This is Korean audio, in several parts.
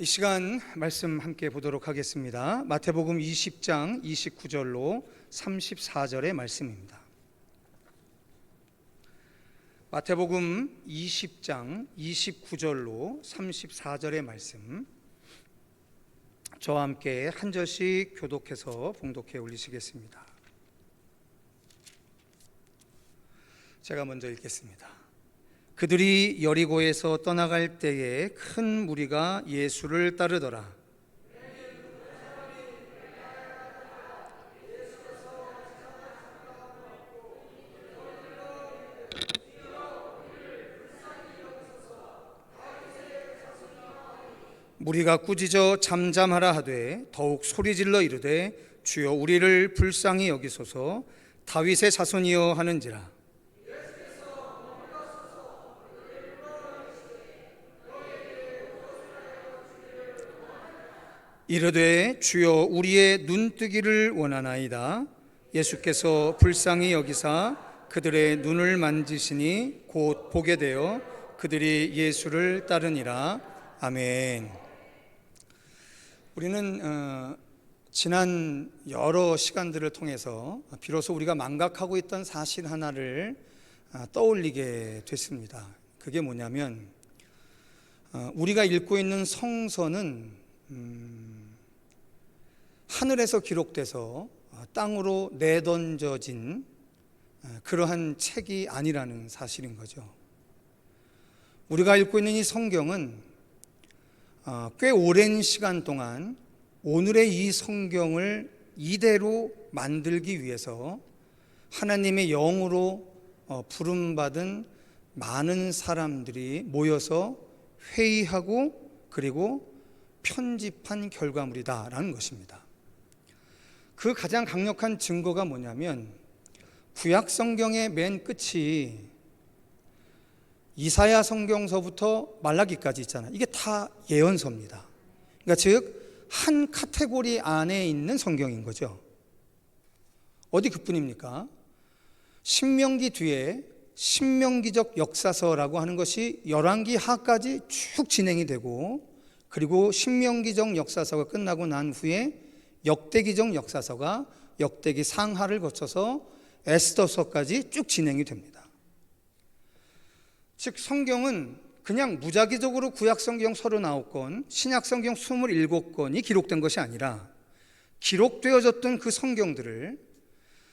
이 시간 말씀 함께 보도록 하겠습니다. 마태복음 20장 29절로 34절의 말씀입니다. 마태복음 20장 29절로 34절의 말씀, 저와 함께 한 절씩 교독해서 봉독해 올리시겠습니다. 제가 먼저 읽겠습니다. 그들이 여리고에서 떠나갈 때에 큰 무리가 예수를 따르더라. 무리가 꾸짖어 잠잠하라 하되 더욱 소리질러 이르되 주여 우리를 불쌍히 여기소서 다윗의 자손이여 하는지라. 이르되 주여 우리의 눈뜨기를 원하나이다. 예수께서 불쌍히 여기사 그들의 눈을 만지시니 곧 보게 되어 그들이 예수를 따르니라. 아멘. 우리는 지난 여러 시간들을 통해서 비로소 우리가 망각하고 있던 사실 하나를 떠올리게 됐습니다. 그게 뭐냐면 우리가 읽고 있는 성서는 하늘에서 기록돼서 땅으로 내던져진 그러한 책이 아니라는 사실인 거죠. 우리가 읽고 있는 이 성경은 꽤 오랜 시간 동안 오늘의 이 성경을 이대로 만들기 위해서 하나님의 영으로 부름받은 많은 사람들이 모여서 회의하고 그리고 편집한 결과물이다라는 것입니다. 그 가장 강력한 증거가 뭐냐면 구약 성경의 맨 끝이 이사야 성경서부터 말라기까지 있잖아요. 이게 다 예언서입니다. 그러니까 즉 한 카테고리 안에 있는 성경인 거죠. 어디 그뿐입니까? 신명기 뒤에 신명기적 역사서라고 하는 것이 열왕기 하까지 쭉 진행이 되고, 그리고 신명기적 역사서가 끝나고 난 후에 역대기적 역사서가 역대기 상하를 거쳐서 에스더서까지 쭉 진행이 됩니다. 즉 성경은 그냥 무작위적으로 구약성경 39권, 신약성경 27권이 기록된 것이 아니라 기록되어졌던 그 성경들을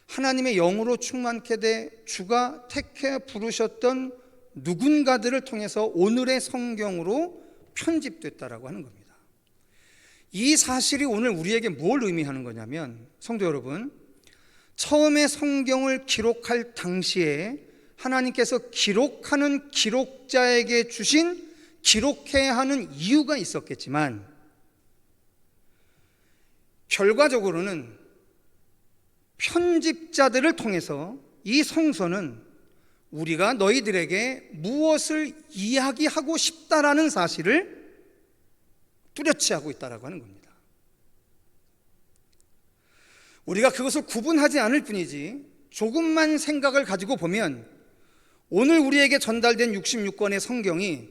하나님의 영으로 충만케 돼 주가 택해 부르셨던 누군가들을 통해서 오늘의 성경으로 편집됐다라고 하는 겁니다. 이 사실이 오늘 우리에게 뭘 의미하는 거냐면, 성도 여러분, 처음에 성경을 기록할 당시에 하나님께서 기록하는 기록자에게 주신 기록해야 하는 이유가 있었겠지만, 결과적으로는 편집자들을 통해서 이 성서는 우리가 너희들에게 무엇을 이야기하고 싶다라는 사실을 뚜렷이 하고 있다라고 하는 겁니다. 우리가 그것을 구분하지 않을 뿐이지, 조금만 생각을 가지고 보면 오늘 우리에게 전달된 66권의 성경이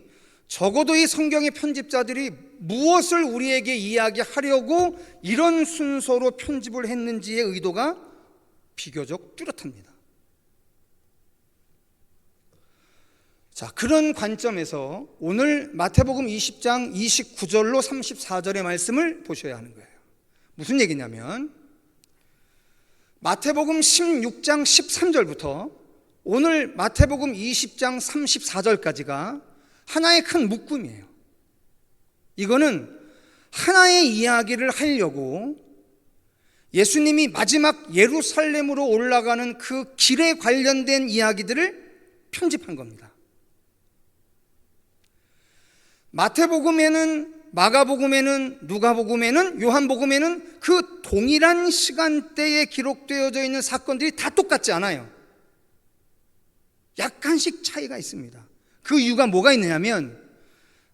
적어도 이 성경의 편집자들이 무엇을 우리에게 이야기하려고 이런 순서로 편집을 했는지의 의도가 비교적 뚜렷합니다. 자, 그런 관점에서 오늘 마태복음 20장 29절로 34절의 말씀을 보셔야 하는 거예요. 무슨 얘기냐면 마태복음 16장 13절부터 오늘 마태복음 20장 34절까지가 하나의 큰 묶음이에요. 이거는 하나의 이야기를 하려고 예수님이 마지막 예루살렘으로 올라가는 그 길에 관련된 이야기들을 편집한 겁니다. 마태복음에는, 마가복음에는, 누가복음에는, 요한복음에는 그 동일한 시간대에 기록되어져 있는 사건들이 다 똑같지 않아요. 약간씩 차이가 있습니다. 그 이유가 뭐가 있느냐면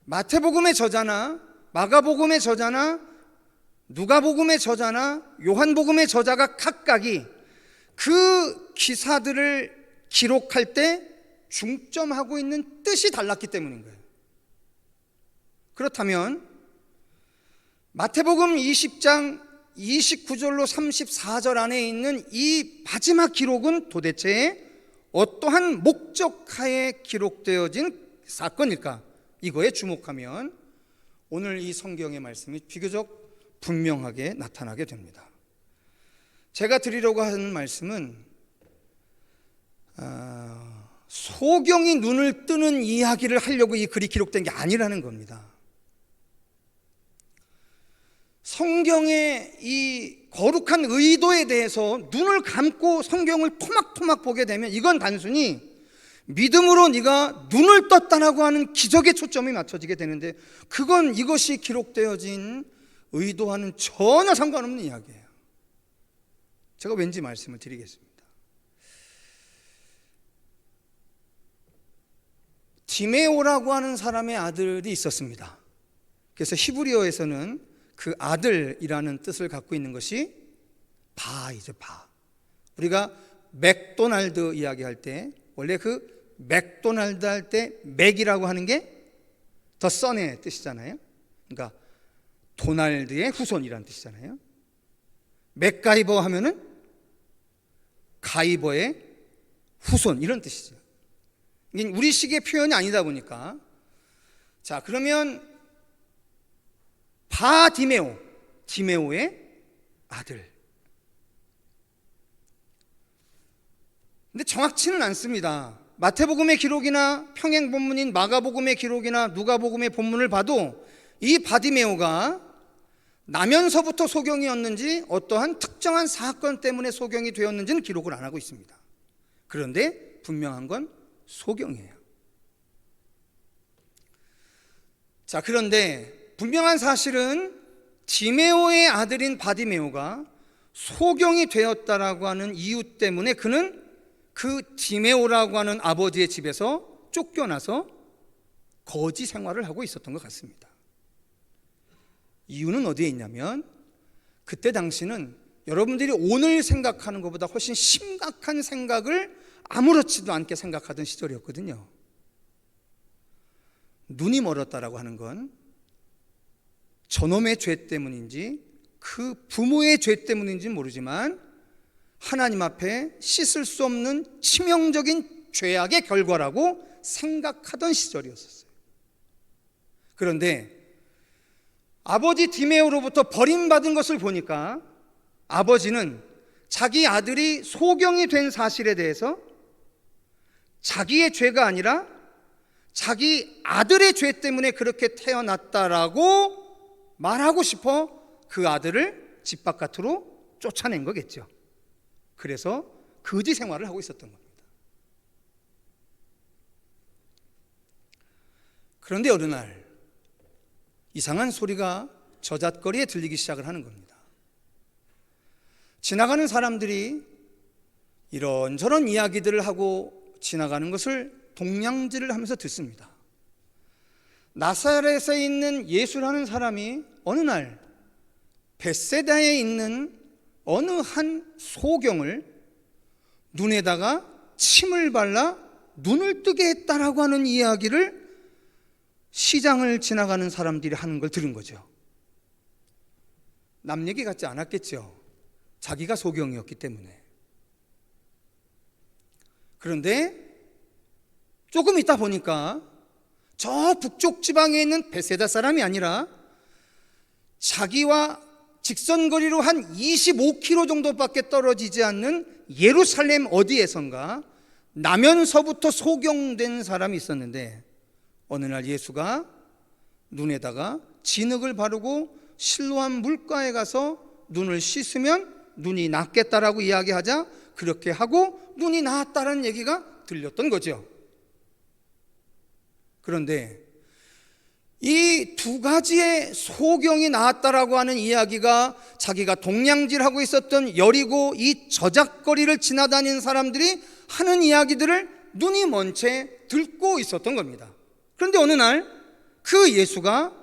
마태복음의 저자나 마가복음의 저자나 누가복음의 저자나 요한복음의 저자가 각각이 그 기사들을 기록할 때 중점하고 있는 뜻이 달랐기 때문인 거예요. 그렇다면 마태복음 20장 29절로 34절 안에 있는 이 마지막 기록은 도대체 어떠한 목적하에 기록되어진 사건일까? 이거에 주목하면 오늘 이 성경의 말씀이 비교적 분명하게 나타나게 됩니다. 제가 드리려고 하는 말씀은 소경이 눈을 뜨는 이야기를 하려고 이 글이 기록된 게 아니라는 겁니다. 성경의 이 거룩한 의도에 대해서 눈을 감고 성경을 토막토막 보게 되면 이건 단순히 믿음으로 네가 눈을 떴다라고 하는 기적에 초점이 맞춰지게 되는데, 그건 이것이 기록되어진 의도와는 전혀 상관없는 이야기예요. 제가 왠지 말씀을 드리겠습니다. 디메오라고 하는 사람의 아들이 있었습니다. 그래서 히브리어에서는 그 아들이라는 뜻을 갖고 있는 것이 바이죠, 바. 우리가 맥도날드 이야기할 때 원래 그 맥도날드 할 때 맥이라고 하는 게 더 선의 뜻이잖아요. 그러니까 도날드의 후손이라는 뜻이잖아요. 맥가이버 하면은 가이버의 후손, 이런 뜻이죠. 이게 우리식의 표현이 아니다 보니까, 자, 그러면 바디메오, 디메오의 아들. 근데 정확치는 않습니다. 마태복음의 기록이나 평행 본문인 마가복음의 기록이나 누가복음의 본문을 봐도 이 바디메오가 나면서부터 소경이었는지 어떠한 특정한 사건 때문에 소경이 되었는지는 기록을 안 하고 있습니다. 그런데 분명한 건 소경이에요. 자, 그런데 분명한 사실은 디메오의 아들인 바디메오가 소경이 되었다라고 하는 이유 때문에 그는 그 디메오라고 하는 아버지의 집에서 쫓겨나서 거지 생활을 하고 있었던 것 같습니다. 이유는 어디에 있냐면, 그때 당시는 여러분들이 오늘 생각하는 것보다 훨씬 심각한 생각을 아무렇지도 않게 생각하던 시절이었거든요. 눈이 멀었다라고 하는 건 저놈의 죄 때문인지 그 부모의 죄 때문인지는 모르지만 하나님 앞에 씻을 수 없는 치명적인 죄악의 결과라고 생각하던 시절이었어요. 그런데 아버지 디메오로부터 버림받은 것을 보니까 아버지는 자기 아들이 소경이 된 사실에 대해서 자기의 죄가 아니라 자기 아들의 죄 때문에 그렇게 태어났다라고 말하고 싶어 그 아들을 집 바깥으로 쫓아낸 거겠죠. 그래서 거지 생활을 하고 있었던 겁니다. 그런데 어느 날 이상한 소리가 저잣거리에 들리기 시작을 하는 겁니다. 지나가는 사람들이 이런저런 이야기들을 하고 지나가는 것을 동냥질을 하면서 듣습니다. 나사렛에 있는 예수라는 사람이 어느 날 벳세다에 있는 어느 한 소경을 눈에다가 침을 발라 눈을 뜨게 했다라고 하는 이야기를 시장을 지나가는 사람들이 하는 걸 들은 거죠. 남 얘기 같지 않았겠죠. 자기가 소경이었기 때문에. 그런데 조금 있다 보니까 저 북쪽 지방에 있는 벳세다 사람이 아니라 자기와 직선거리로 한 25km 정도밖에 떨어지지 않는 예루살렘 어디에선가 나면서부터 소경된 사람이 있었는데, 어느 날 예수가 눈에다가 진흙을 바르고 실로암 물가에 가서 눈을 씻으면 눈이 낫겠다라고 이야기하자 그렇게 하고 눈이 나았다는 얘기가 들렸던 거죠. 그런데 이 두 가지의 소경이 나왔다라고 하는 이야기가 자기가 동냥질하고 있었던 여리고 이 저작거리를 지나다니는 사람들이 하는 이야기들을 눈이 먼 채 듣고 있었던 겁니다. 그런데 어느 날 그 예수가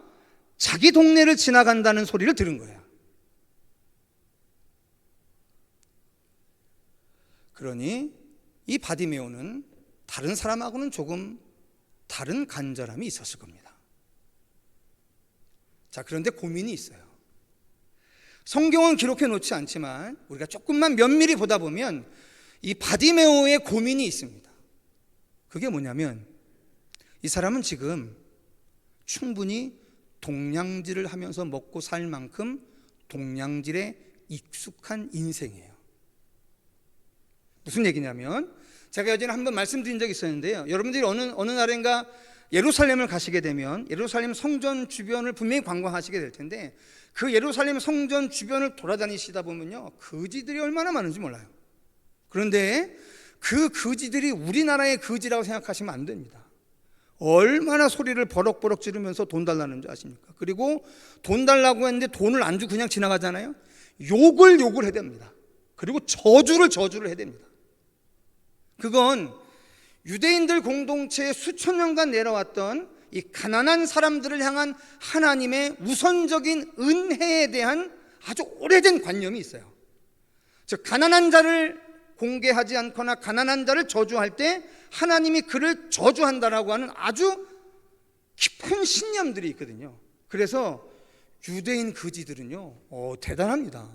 자기 동네를 지나간다는 소리를 들은 거예요. 그러니 이 바디메오는 다른 사람하고는 조금 다른 간절함이 있었을 겁니다. 자, 그런데 고민이 있어요. 성경은 기록해 놓지 않지만 우리가 조금만 면밀히 보다 보면 이 바디메오의 고민이 있습니다. 그게 뭐냐면 이 사람은 지금 충분히 동냥질을 하면서 먹고 살 만큼 동냥질에 익숙한 인생이에요. 무슨 얘기냐면 제가 예전에 한번 말씀드린 적이 있었는데요. 여러분들이 어느 날인가 예루살렘을 가시게 되면 예루살렘 성전 주변을 분명히 관광하시게 될 텐데 그 예루살렘 성전 주변을 돌아다니시다 보면요, 거지들이 얼마나 많은지 몰라요. 그런데 그 거지들이 우리나라의 거지라고 생각하시면 안 됩니다. 얼마나 소리를 버럭버럭 지르면서 돈 달라는 줄 아십니까? 그리고 돈 달라고 했는데 돈을 안 주고 그냥 지나가잖아요. 욕을 해야 됩니다. 그리고 저주를 해야 됩니다. 그건 유대인들 공동체에 수천 년간 내려왔던 이 가난한 사람들을 향한 하나님의 우선적인 은혜에 대한 아주 오래된 관념이 있어요. 즉 가난한 자를 공개하지 않거나 가난한 자를 저주할 때 하나님이 그를 저주한다라고 하는 아주 깊은 신념들이 있거든요. 그래서 유대인 거지들은요, 대단합니다.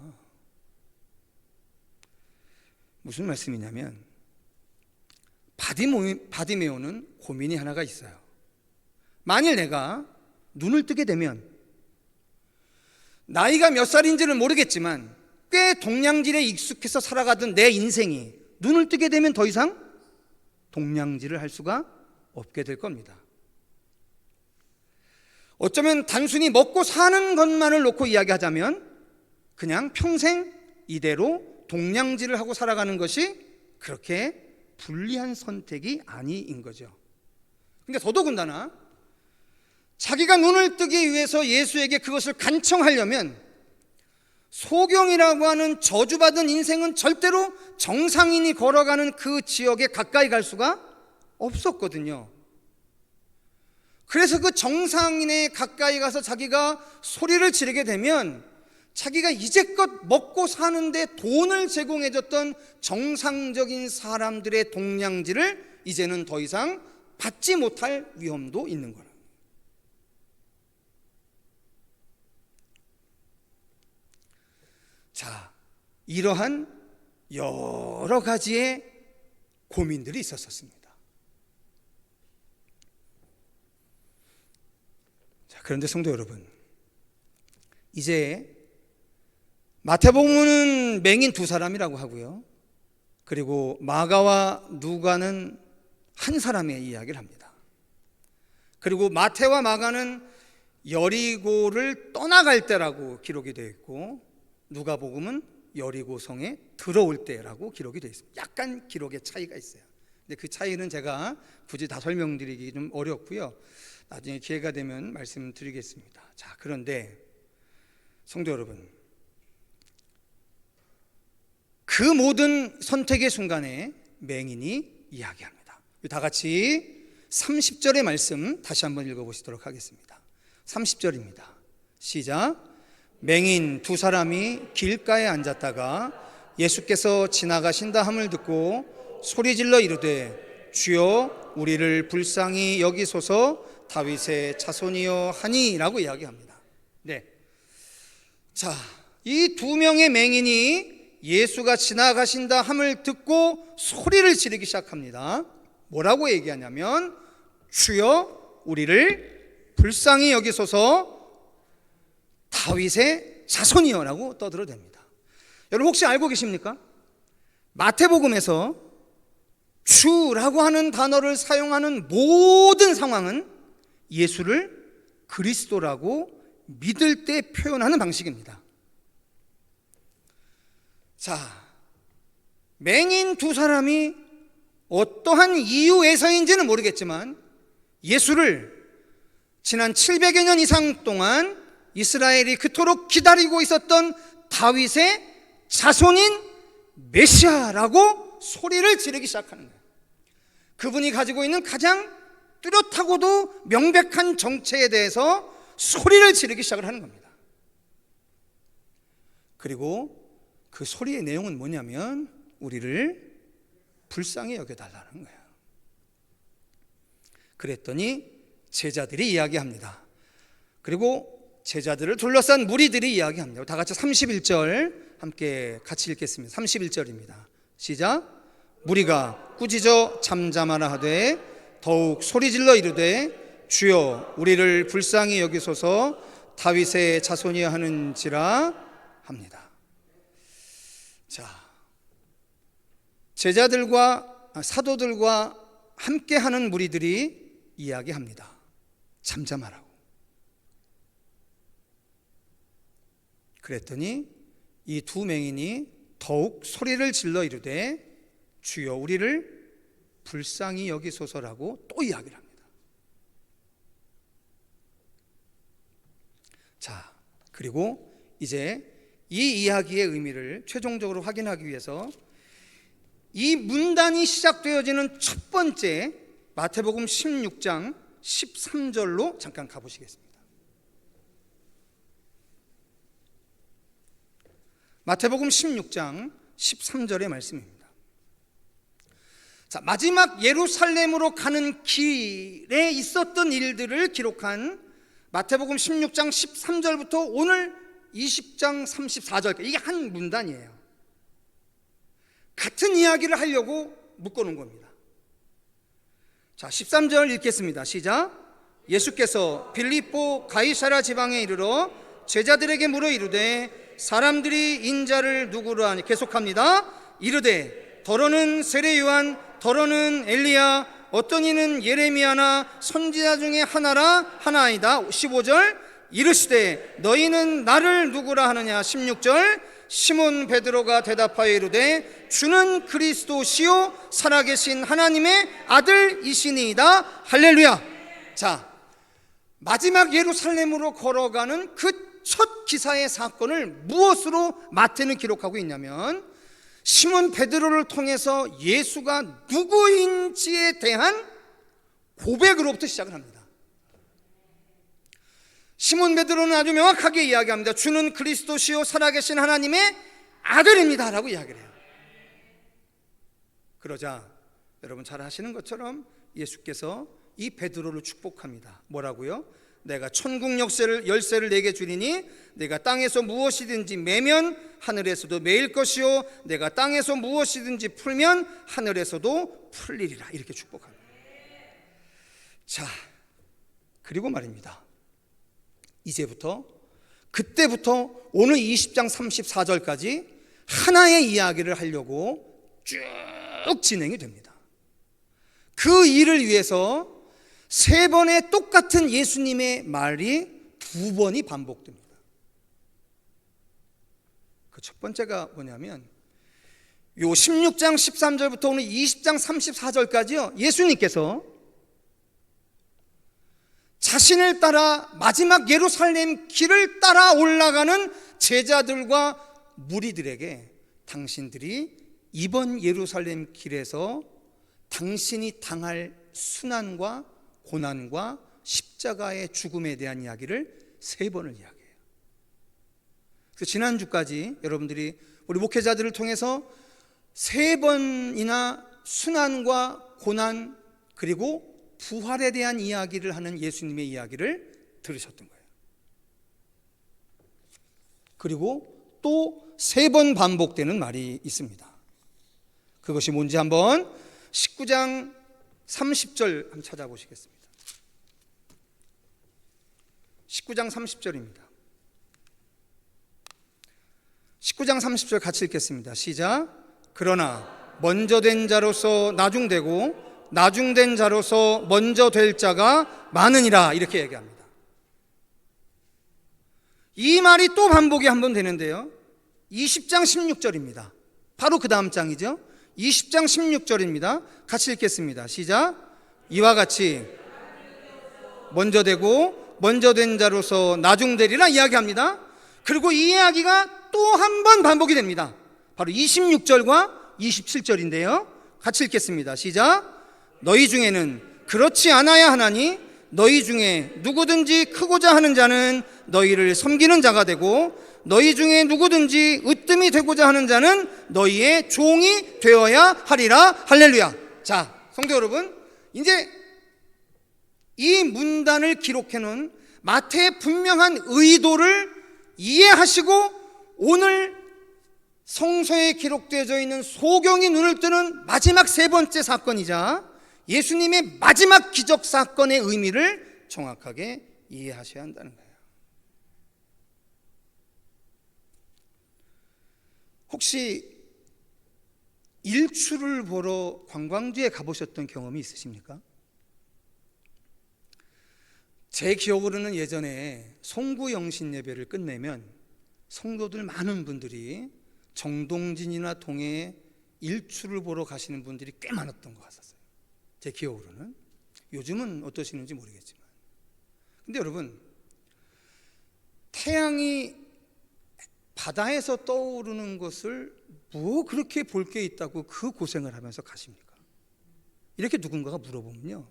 무슨 말씀이냐면 바디메오는 고민이 하나가 있어요. 만일 내가 눈을 뜨게 되면 나이가 몇 살인지는 모르겠지만 꽤 동냥질에 익숙해서 살아가던 내 인생이 눈을 뜨게 되면 더 이상 동냥질을 할 수가 없게 될 겁니다. 어쩌면 단순히 먹고 사는 것만을 놓고 이야기하자면 그냥 평생 이대로 동냥질을 하고 살아가는 것이 그렇게 불리한 선택이 아니인 거죠. 그러니까 더더군다나 자기가 눈을 뜨기 위해서 예수에게 그것을 간청하려면 소경이라고 하는 저주받은 인생은 절대로 정상인이 걸어가는 그 지역에 가까이 갈 수가 없었거든요. 그래서 그 정상인에 가까이 가서 자기가 소리를 지르게 되면 자기가 이제껏 먹고 사는데 돈을 제공해줬던 정상적인 사람들의 동냥질을 이제는 더 이상 받지 못할 위험도 있는 거예요. 자, 이러한 여러 가지의 고민들이 있었습니다. 자, 그런데 성도 여러분, 이제 마태복음은 맹인 두 사람이라고 하고요, 그리고 마가와 누가는 한 사람의 이야기를 합니다. 그리고 마태와 마가는 여리고를 떠나갈 때라고 기록이 되어 있고 누가복음은 여리고성에 들어올 때라고 기록이 되어 있습니다. 약간 기록의 차이가 있어요. 근데 그 차이는 제가 굳이 다 설명드리기 좀 어렵고요, 나중에 기회가 되면 말씀드리겠습니다. 자, 그런데 성도 여러분, 그 모든 선택의 순간에 맹인이 이야기합니다. 다 같이 30절의 말씀 다시 한번 읽어보시도록 하겠습니다. 30절입니다. 시작. 맹인 두 사람이 길가에 앉았다가 예수께서 지나가신다 함을 듣고 소리질러 이르되 주여 우리를 불쌍히 여기소서 다윗의 자손이여 하니라고 이야기합니다. 네. 자, 이 두 명의 맹인이 예수가 지나가신다 함을 듣고 소리를 지르기 시작합니다. 뭐라고 얘기하냐면 주여 우리를 불쌍히 여기소서 다윗의 자손이여라고 떠들어댑니다. 여러분 혹시 알고 계십니까? 마태복음에서 주라고 하는 단어를 사용하는 모든 상황은 예수를 그리스도라고 믿을 때 표현하는 방식입니다. 자, 맹인 두 사람이 어떠한 이유에서인지는 모르겠지만 예수를 지난 700여 년 이상 동안 이스라엘이 그토록 기다리고 있었던 다윗의 자손인 메시아라고 소리를 지르기 시작하는 거예요. 그분이 가지고 있는 가장 뚜렷하고도 명백한 정체에 대해서 소리를 지르기 시작을 하는 겁니다. 그리고 그 소리의 내용은 뭐냐면 우리를 불쌍히 여겨달라는 거예요. 그랬더니 제자들이 이야기합니다. 그리고 제자들을 둘러싼 무리들이 이야기합니다. 다 같이 31절 함께 같이 읽겠습니다. 31절입니다. 시작. 무리가 꾸짖어 잠잠하라 하되 더욱 소리질러 이르되 주여 우리를 불쌍히 여기소서 다윗의 자손이야 하는지라 합니다. 자, 제자들과 사도들과 함께하는 무리들이 이야기합니다. 잠잠하라고. 그랬더니 이 두 맹인이 더욱 소리를 질러 이르되 주여 우리를 불쌍히 여기소서라고 또 이야기를 합니다. 자, 그리고 이제 이 이야기의 의미를 최종적으로 확인하기 위해서 이 문단이 시작되어지는 첫 번째 마태복음 16장 13절로 잠깐 가보시겠습니다. 마태복음 16장 13절의 말씀입니다. 자, 마지막 예루살렘으로 가는 길에 있었던 일들을 기록한 마태복음 16장 13절부터 오늘 20장 34절까지 이게 한 문단이에요. 같은 이야기를 하려고 묶어놓은 겁니다. 자, 13절 읽겠습니다. 시작. 예수께서 빌립보 가이사랴 지방에 이르러 제자들에게 물어 이르되 사람들이 인자를 누구라 하니, 계속합니다. 이르되 더러는 세례 요한, 더러는 엘리야, 어떤 이는 예레미야나 선지자 중에 하나라 하나이다. 15절 이르시되 너희는 나를 누구라 하느냐. 16절 시몬 베드로가 대답하여 이르되 주는 그리스도시요 살아계신 하나님의 아들이시니이다. 할렐루야. 자, 마지막 예루살렘으로 걸어가는 그 첫 기사의 사건을 무엇으로 마태는 기록하고 있냐면 시몬 베드로를 통해서 예수가 누구인지에 대한 고백으로부터 시작을 합니다. 시몬 베드로는 아주 명확하게 이야기합니다. 주는 그리스도시요 살아계신 하나님의 아들입니다 라고 이야기를 해요. 그러자 여러분 잘 아시는 것처럼 예수께서 이 베드로를 축복합니다. 뭐라고요? 내가 천국 열쇠를 내게 주리니 내가 땅에서 무엇이든지 매면 하늘에서도 매일 것이요 내가 땅에서 무엇이든지 풀면 하늘에서도 풀리리라. 이렇게 축복합니다. 자, 그리고 말입니다. 이제부터 그때부터 오늘 20장 34절까지 하나의 이야기를 하려고 쭉 진행이 됩니다. 그 일을 위해서 세 번의 똑같은 예수님의 말이 두 번이 반복됩니다. 그 첫 번째가 뭐냐면 요 16장 13절부터 오늘 20장 34절까지요 예수님께서 자신을 따라 마지막 예루살렘 길을 따라 올라가는 제자들과 무리들에게 당신들이 이번 예루살렘 길에서 당신이 당할 순환과 고난과 십자가의 죽음에 대한 이야기를 세 번을 이야기해요. 그래서 지난주까지 여러분들이 우리 목회자들을 통해서 세 번이나 순환과 고난 그리고 부활에 대한 이야기를 하는 예수님의 이야기를 들으셨던 거예요. 그리고 또 세 번 반복되는 말이 있습니다. 그것이 뭔지 한번 19장 30절 한번 찾아보시겠습니다. 19장 30절입니다. 19장 30절 같이 읽겠습니다. 시작. 그러나 먼저 된 자로서 나중되고 나중된 자로서 먼저 될 자가 많으니라. 이렇게 얘기합니다. 이 말이 또 반복이 한번 되는데요 20장 16절입니다. 바로 그 다음 장이죠. 20장 16절입니다. 같이 읽겠습니다. 시작. 이와 같이 먼저 되고 먼저 된 자로서 나중되리라 이야기합니다. 그리고 이 이야기가 또 한 번 반복이 됩니다. 바로 26절과 27절인데요 같이 읽겠습니다. 시작. 너희 중에는 그렇지 않아야 하나니 너희 중에 누구든지 크고자 하는 자는 너희를 섬기는 자가 되고 너희 중에 누구든지 으뜸이 되고자 하는 자는 너희의 종이 되어야 하리라. 할렐루야. 자, 성도 여러분, 이제 이 문단을 기록해 놓은 마태의 분명한 의도를 이해하시고 오늘 성서에 기록되어져 있는 소경이 눈을 뜨는 마지막 세 번째 사건이자 예수님의 마지막 기적 사건의 의미를 정확하게 이해하셔야 한다는 거예요. 혹시 일출을 보러 관광지에 가보셨던 경험이 있으십니까? 제 기억으로는 예전에 송구영신 예배를 끝내면 성도들 많은 분들이 정동진이나 동해에 일출을 보러 가시는 분들이 꽤 많았던 것 같았어요. 제 기억으로는. 요즘은 어떠시는지 모르겠지만. 근데 여러분, 태양이 바다에서 떠오르는 것을 뭐 그렇게 볼 게 있다고 그 고생을 하면서 가십니까? 이렇게 누군가가 물어보면요,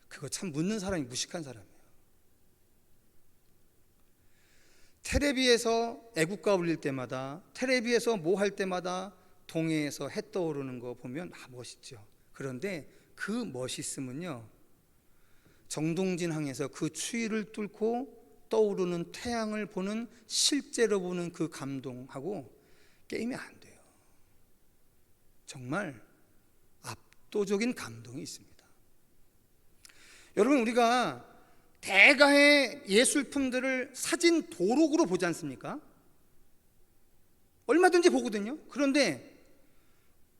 그거 참 묻는 사람이 무식한 사람이에요. 텔레비에서 애국가 울릴 때마다, 텔레비에서 뭐 할 때마다 동해에서 해 떠오르는 거 보면 멋있죠. 그런데 그 멋있음은요, 정동진항에서 그 추위를 뚫고 떠오르는 태양을 보는, 실제로 보는 그 감동하고 게임이 안 돼요. 정말 압도적인 감동이 있습니다. 여러분, 우리가 대가의 예술품들을 사진 도록으로 보지 않습니까? 얼마든지 보거든요. 그런데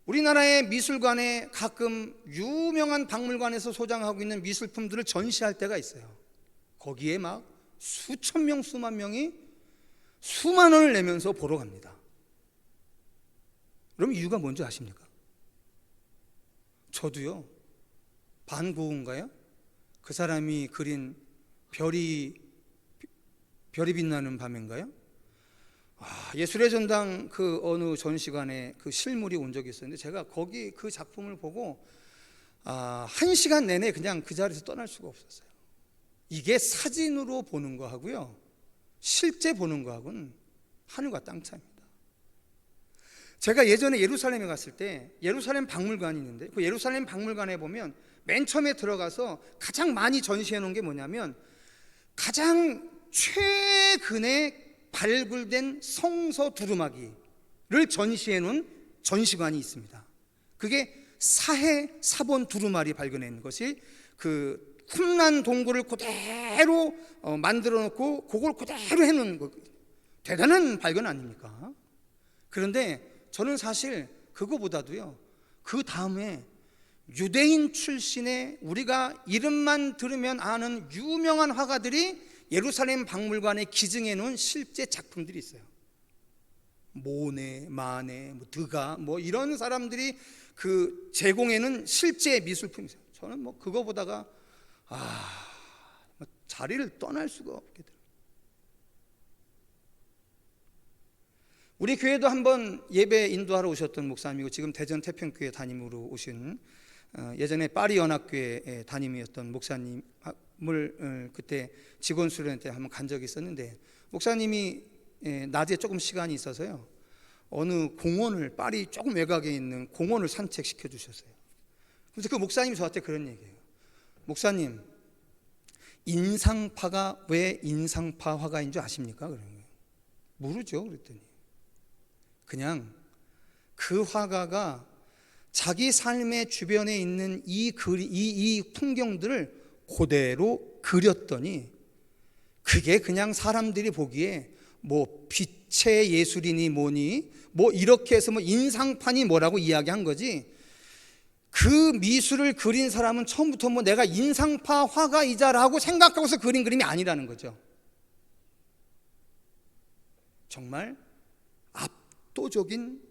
우리나라의 미술관에 가끔 유명한 박물관에서 소장하고 있는 미술품들을 전시할 때가 있어요. 거기에 막 수천 명, 수만 명이 수만 원을 내면서 보러 갑니다. 그럼 이유가 뭔지 아십니까? 저도요, 반 고흐인가요? 그 사람이 그린 별이 빛나는 밤인가요? 예술의 전당 그 어느 전시관에 그 실물이 온 적이 있었는데, 제가 거기 그 작품을 보고 1시간 내내 그냥 그 자리에서 떠날 수가 없었어요. 이게 사진으로 보는 거하고요, 실제 보는 거하고는 하늘과 땅 차이입니다. 제가 예전에 예루살렘에 갔을 때 예루살렘 박물관이 있는데, 그 예루살렘 박물관에 보면 맨 처음에 들어가서 가장 많이 전시해 놓은 게 뭐냐면, 가장 최근에 발굴된 성서 두루마기를 전시해 놓은 전시관이 있습니다. 그게 사해 사본 두루마리 발견한 것이, 그 쿰란 동굴을 그대로 만들어 놓고 그걸 그대로 해 놓은 거, 대단한 발견 아닙니까? 그런데 저는 사실 그거보다도요, 그 다음에 유대인 출신의, 우리가 이름만 들으면 아는 유명한 화가들이 예루살렘 박물관에 기증해 놓은 실제 작품들이 있어요. 모네, 마네, 드가, 이런 사람들이 그 제공해 놓은 실제 미술품이 있어요. 저는 그거 보다가 자리를 떠날 수가 없게 돼요. 우리 교회도 한번 예배 인도하러 오셨던 목사님이고, 지금 대전 태평교회 담임으로 오신, 예전에 파리 연합교회 담임이었던 목사님을 그때 직원 수련 때 한번 간 적이 있었는데, 목사님이 낮에 조금 시간이 있어서요, 어느 공원을, 파리 조금 외곽에 있는 공원을 산책시켜 주셨어요. 그래서 그 목사님이 저한테 그런 얘기예요. 목사님, 인상파가 왜 인상파 화가인 줄 아십니까? 그런 거예요. 모르죠. 그랬더니 그냥 그 화가가 자기 삶의 주변에 있는 이 풍경들을 그대로 그렸더니, 그게 그냥 사람들이 보기에 빛의 예술이니 뭐니 이렇게 해서 인상판이 뭐라고 이야기한 거지, 그 미술을 그린 사람은 처음부터 내가 인상파 화가이자라고 생각하고서 그린 그림이 아니라는 거죠. 정말 압도적인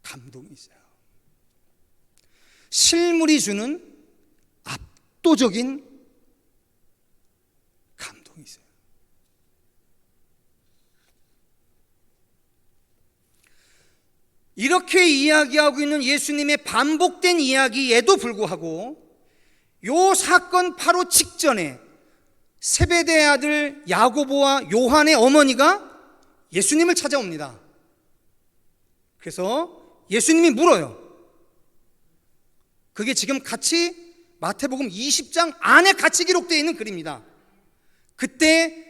감동이 있어요. 실물이 주는 압도적인 감동이 있어요. 이렇게 이야기하고 있는 예수님의 반복된 이야기에도 불구하고, 이 사건 바로 직전에 세베대의 아들 야고보와 요한의 어머니가 예수님을 찾아옵니다. 그래서 예수님이 물어요. 그게 지금 같이 마태복음 20장 안에 같이 기록되어 있는 글입니다. 그때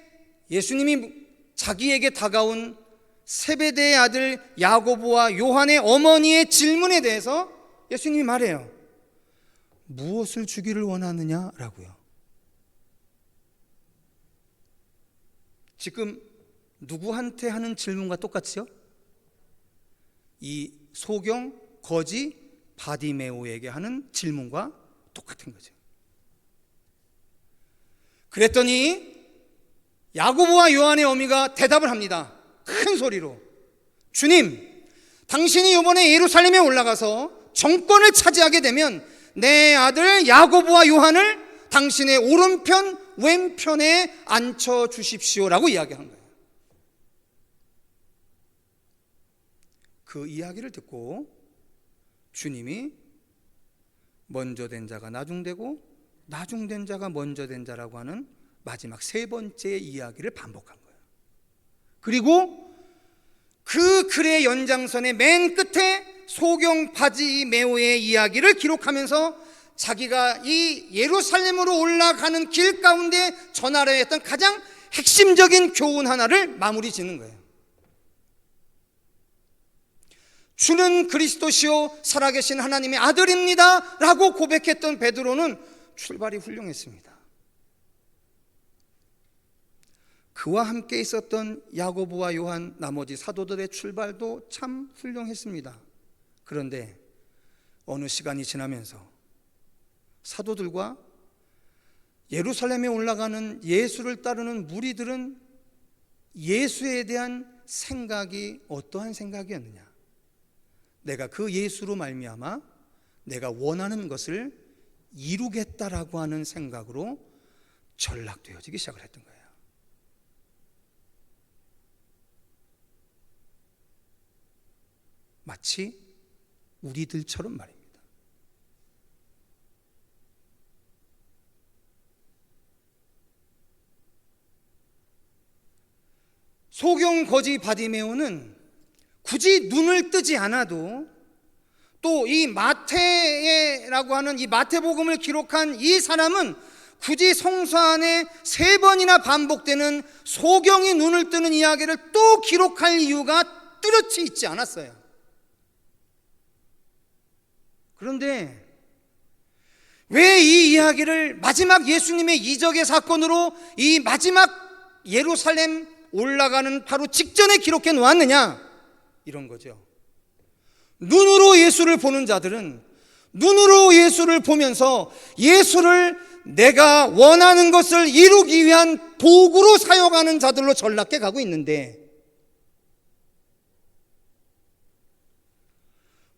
예수님이 자기에게 다가온 세베대의 아들 야고보와 요한의 어머니의 질문에 대해서 예수님이 말해요. 무엇을 주기를 원하느냐라고요. 지금 누구한테 하는 질문과 똑같죠? 이 소경 거지 바디메오에게 하는 질문과 똑같은 거죠. 그랬더니 야고보와 요한의 어미가 대답을 합니다. 큰 소리로. 주님, 당신이 이번에 예루살렘에 올라가서 정권을 차지하게 되면 내 아들 야고보와 요한을 당신의 오른편 왼편에 앉혀주십시오라고 이야기한 거예요. 그 이야기를 듣고 주님이 먼저 된 자가 나중되고 나중된 자가 먼저 된 자라고 하는 마지막 세 번째 이야기를 반복한 거예요. 그리고 그 글의 연장선의 맨 끝에 소경 바디메오의 이야기를 기록하면서 자기가 이 예루살렘으로 올라가는 길 가운데 전하려 했던 가장 핵심적인 교훈 하나를 마무리 짓는 거예요. 주는 그리스도시요 살아계신 하나님의 아들입니다 라고 고백했던 베드로는 출발이 훌륭했습니다. 그와 함께 있었던 야고보와 요한, 나머지 사도들의 출발도 참 훌륭했습니다. 그런데 어느 시간이 지나면서 사도들과 예루살렘에 올라가는 예수를 따르는 무리들은 예수에 대한 생각이 어떠한 생각이었느냐? 내가 그 예수로 말미암아 내가 원하는 것을 이루겠다라고 하는 생각으로 전락되어지기 시작을 했던 거예요. 마치 우리들처럼 말입니다. 소경 거지 바디메오는 굳이 눈을 뜨지 않아도 또 이 마태라고 하는 이 마태복음을 기록한 이 사람은 굳이 성서 안에 3번이나 반복되는 소경이 눈을 뜨는 이야기를 또 기록할 이유가 뚜렷이 있지 않았어요. 그런데 왜 이 이야기를 마지막 예수님의 이적의 사건으로 이 마지막 예루살렘 올라가는 바로 직전에 기록해 놓았느냐? 이런 거죠. 눈으로 예수를 보는 자들은 눈으로 예수를 보면서 예수를 내가 원하는 것을 이루기 위한 도구로 사용하는 자들로 전락해 가고 있는데,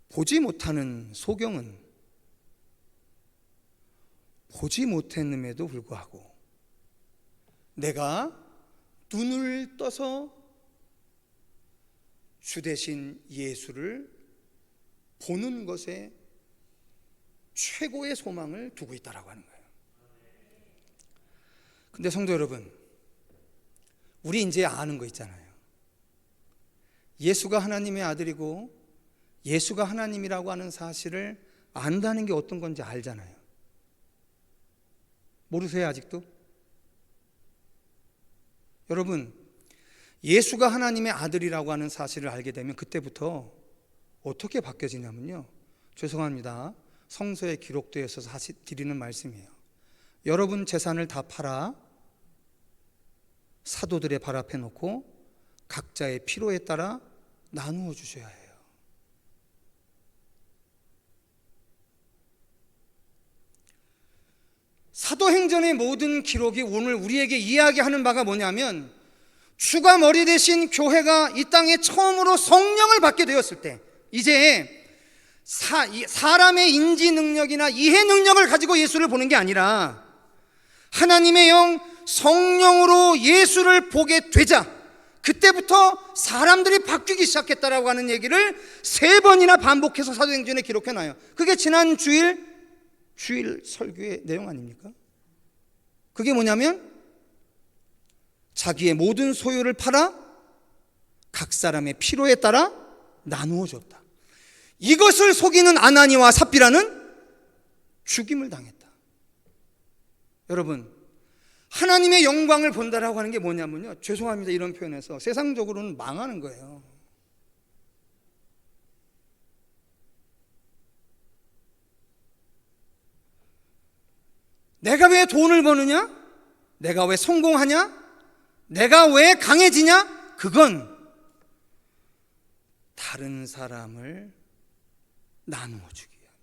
보지 못하는 소경은 보지 못했음에도 불구하고 내가 눈을 떠서 주 대신 예수를 보는 것에 최고의 소망을 두고 있다라고 하는 거예요. 근데 성도 여러분, 우리 이제 아는 거 있잖아요. 예수가 하나님의 아들이고 예수가 하나님이라고 하는 사실을 안다는 게 어떤 건지 알잖아요. 모르세요, 아직도? 여러분, 예수가 하나님의 아들이라고 하는 사실을 알게 되면 그때부터 어떻게 바뀌어지냐면요, 죄송합니다, 성서에 기록되어서 사실 드리는 말씀이에요. 여러분 재산을 다 팔아 사도들의 발 앞에 놓고 각자의 필요에 따라 나누어 주셔야 해요. 사도행전의 모든 기록이 오늘 우리에게 이야기하는 바가 뭐냐면, 주가 머리 대신 교회가 이 땅에 처음으로 성령을 받게 되었을 때 이제 사람의 인지 능력이나 이해 능력을 가지고 예수를 보는 게 아니라 하나님의 영 성령으로 예수를 보게 되자 그때부터 사람들이 바뀌기 시작했다라고 하는 얘기를 3번이나 반복해서 사도행전에 기록해놔요. 그게 지난 주일 설교의 내용 아닙니까? 그게 뭐냐면 자기의 모든 소유를 팔아 각 사람의 필요에 따라 나누어 줬다. 이것을 속이는 아나니와 삽비라는 죽임을 당했다. 여러분, 하나님의 영광을 본다라고 하는 게 뭐냐면요, 죄송합니다 이런 표현에서 세상적으로는 망하는 거예요. 내가 왜 돈을 버느냐? 내가 왜 성공하냐? 내가 왜 강해지냐? 그건 다른 사람을 나누어 주기 위함이에요.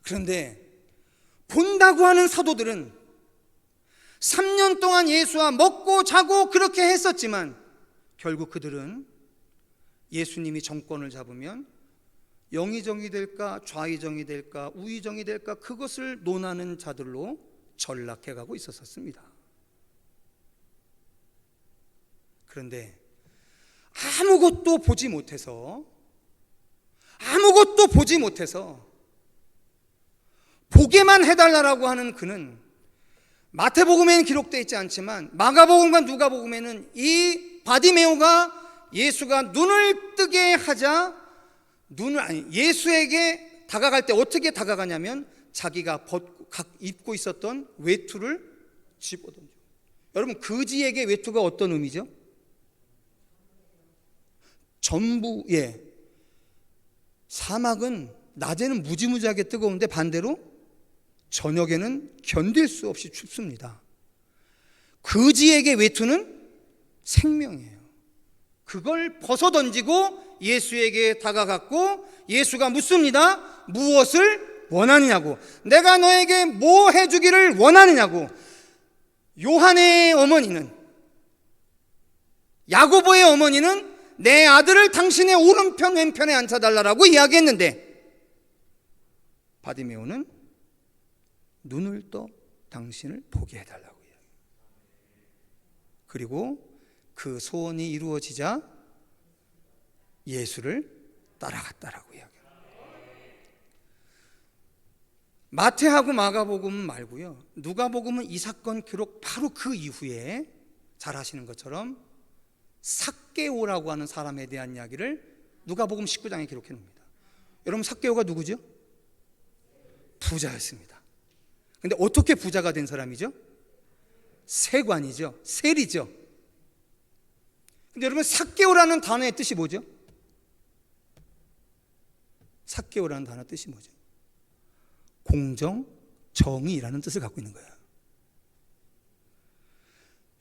그런데 본다고 하는 사도들은 3년 동안 예수와 먹고 자고 그렇게 했었지만 결국 그들은 예수님이 정권을 잡으면 영의정이 될까 좌의정이 될까 우의정이 될까 그것을 논하는 자들로 전락해가고 있었습니다. 그런데 아무것도 보지 못해서 보게만 해달라고 하는 그는 마태복음에는 기록되어 있지 않지만 마가복음과 누가복음에는 이 바디메오가 예수가 눈을 뜨게 하자 예수에게 다가갈 때 어떻게 다가가냐면 자기가 입고 있었던 외투를 집어던져. 여러분, 그지에게 외투가 어떤 의미죠? 전부, 사막은 낮에는 무지무지하게 뜨거운데 반대로 저녁에는 견딜 수 없이 춥습니다. 그지에게 외투는 생명이에요. 그걸 벗어던지고 예수에게 다가갔고 예수가 묻습니다. 무엇을 원하느냐고. 내가 너에게 뭐 해주기를 원하느냐고. 요한의 어머니는, 야고보의 어머니는 내 아들을 당신의 오른편 왼편에 앉혀달라고 이야기했는데 바디메오는 눈을 떠 당신을 보게 해달라고 이야기해요. 그리고 그 소원이 이루어지자 예수를 따라갔다라고 이야기합니다. 마태하고 마가복음 말고요, 누가복음은 이 사건 기록 바로 그 이후에 잘 아시는 것처럼 삭개오라고 하는 사람에 대한 이야기를 누가복음 19장에 기록해 놉니다. 여러분, 삭개오가 누구죠? 부자였습니다. 근데 어떻게 부자가 된 사람이죠? 세관이죠. 세리죠. 근데 여러분, 삭개오라는 단어의 뜻이 뭐죠? 삭개오라는 단어 뜻이 뭐죠? 공정, 정의라는 뜻을 갖고 있는 거예요.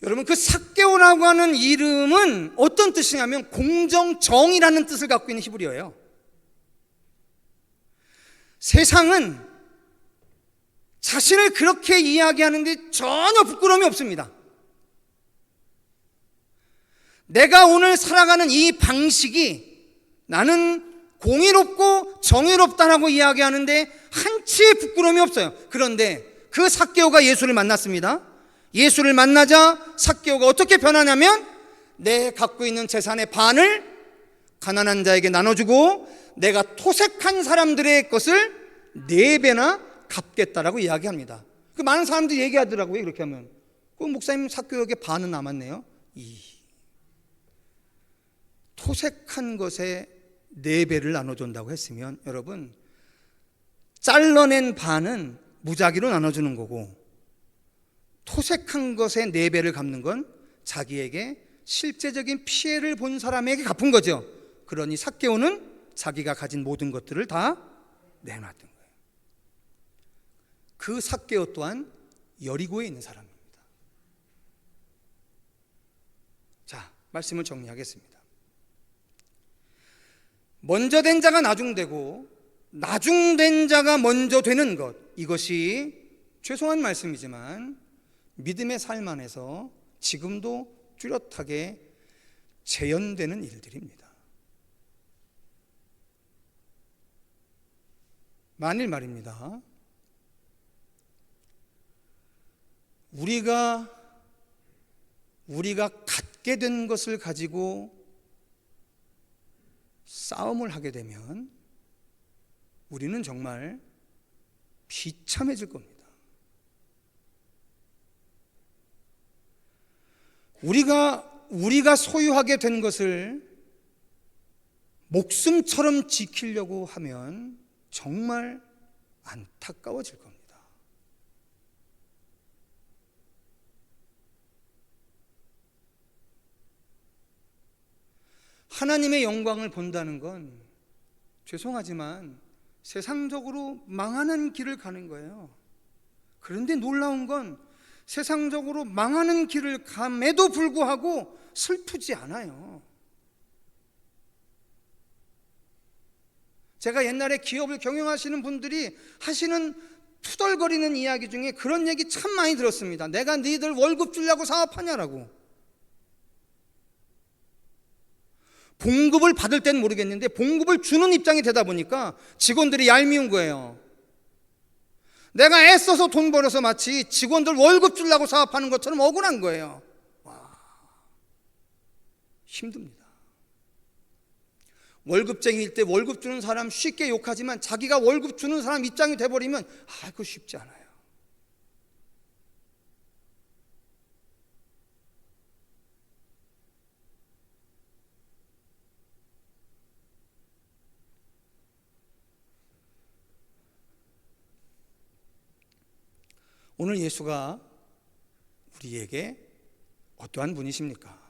여러분, 그 삭개오라고 하는 이름은 어떤 뜻이냐면 공정, 정의라는 뜻을 갖고 있는 히브리어예요. 세상은 자신을 그렇게 이야기하는데 전혀 부끄러움이 없습니다. 내가 오늘 살아가는 이 방식이 나는 공의롭고 정의롭다라고 이야기하는데 한치의 부끄러움이 없어요. 그런데 그 삭개오가 예수를 만났습니다. 예수를 만나자 삭개오가 어떻게 변하냐면 내 갖고 있는 재산의 반을 가난한 자에게 나눠주고 내가 토색한 사람들의 것을 4배나 갚겠다라고 이야기합니다. 그 많은 사람들이 얘기하더라고요. 그렇게 하면 그 목사님, 삭개오에게 반은 남았네요. 토색한 것에 4배를 나눠준다고 했으면 여러분, 잘라낸 반은 무작위로 나눠주는 거고 토색한 것에 4배를 갚는 건 자기에게 실제적인 피해를 본 사람에게 갚은 거죠. 그러니 삭개오는 자기가 가진 모든 것들을 다 내놨던 거예요. 그 삭개오 또한 여리고에 있는 사람입니다. 자, 말씀을 정리하겠습니다. 먼저 된 자가 나중되고 나중된 자가 먼저 되는 것, 이것이 죄송한 말씀이지만 믿음의 삶 안에서 지금도 뚜렷하게 재현되는 일들입니다. 만일 말입니다, 우리가 갖게 된 것을 가지고 싸움을 하게 되면 우리는 정말 비참해질 겁니다. 우리가 소유하게 된 것을 목숨처럼 지키려고 하면 정말 안타까워질 겁니다. 하나님의 영광을 본다는 건 죄송하지만 세상적으로 망하는 길을 가는 거예요. 그런데 놀라운 건 세상적으로 망하는 길을 감에도 불구하고 슬프지 않아요. 제가 옛날에 기업을 경영하시는 분들이 하시는 투덜거리는 이야기 중에 그런 얘기 참 많이 들었습니다. 내가 너희들 월급 주려고 사업하냐라고. 봉급을 받을 땐 모르겠는데 봉급을 주는 입장이 되다 보니까 직원들이 얄미운 거예요. 내가 애써서 돈 벌어서 마치 직원들 월급 주려고 사업하는 것처럼 억울한 거예요. 와, 힘듭니다. 월급쟁이일 때 월급 주는 사람 쉽게 욕하지만 자기가 월급 주는 사람 입장이 돼버리면 그거 쉽지 않아요. 오늘 예수가 우리에게 어떠한 분이십니까?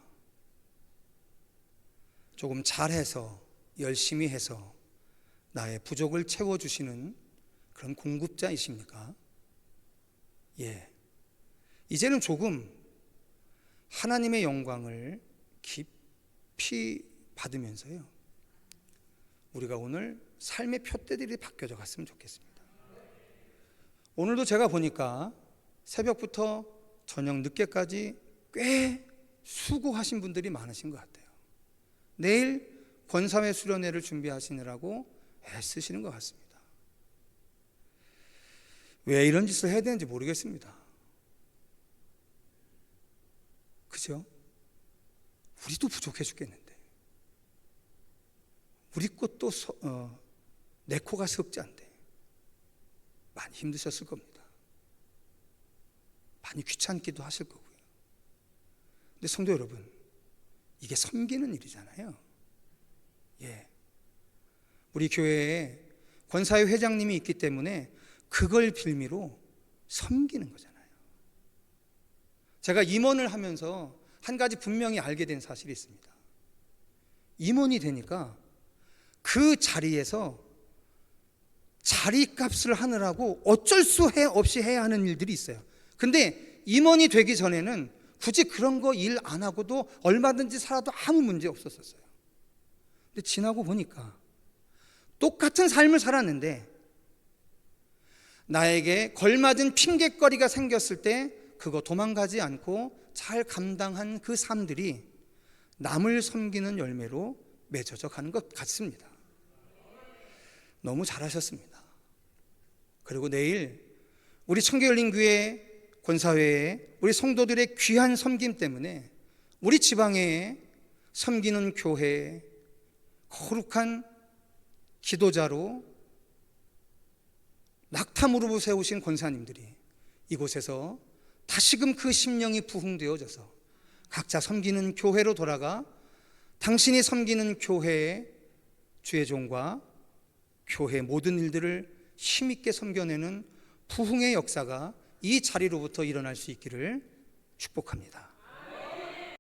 조금 잘해서 열심히 해서 나의 부족을 채워주시는 그런 공급자이십니까? 예. 이제는 조금 하나님의 영광을 깊이 받으면서요, 우리가 오늘 삶의 푯대들이 바뀌어져 갔으면 좋겠습니다. 오늘도 제가 보니까 새벽부터 저녁 늦게까지 꽤 수고하신 분들이 많으신 것 같아요. 내일 권사회 수련회를 준비하시느라고 애쓰시는 것 같습니다. 왜 이런 짓을 해야 되는지 모르겠습니다. 그죠? 우리도 부족해 죽겠는데, 우리 것도 내 코가 석자인데 많이 힘드셨을 겁니다. 많이 귀찮기도 하실 거고요. 근데 성도 여러분, 이게 섬기는 일이잖아요. 예. 우리 교회에 권사회 회장님이 있기 때문에 그걸 빌미로 섬기는 거잖아요. 제가 임원을 하면서 한 가지 분명히 알게 된 사실이 있습니다. 임원이 되니까 그 자리에서 자리값을 하느라고 어쩔 수 없이 해야 하는 일들이 있어요. 근데 임원이 되기 전에는 굳이 그런 거 일 안 하고도 얼마든지 살아도 아무 문제 없었어요. 근데 지나고 보니까 똑같은 삶을 살았는데 나에게 걸맞은 핑곗거리가 생겼을 때 그거 도망가지 않고 잘 감당한 그 삶들이 남을 섬기는 열매로 맺어져 가는 것 같습니다. 너무 잘하셨습니다. 그리고 내일 우리 청계열린교회 권사회에 우리 성도들의 귀한 섬김 때문에 우리 지방에 섬기는 교회, 거룩한 기도자로 낙타무릎을 세우신 권사님들이 이곳에서 다시금 그 심령이 부흥되어져서 각자 섬기는 교회로 돌아가 당신이 섬기는 교회의 주의 종과 교회 모든 일들을 힘있게 섬겨내는 부흥의 역사가 이 자리로부터 일어날 수 있기를 축복합니다.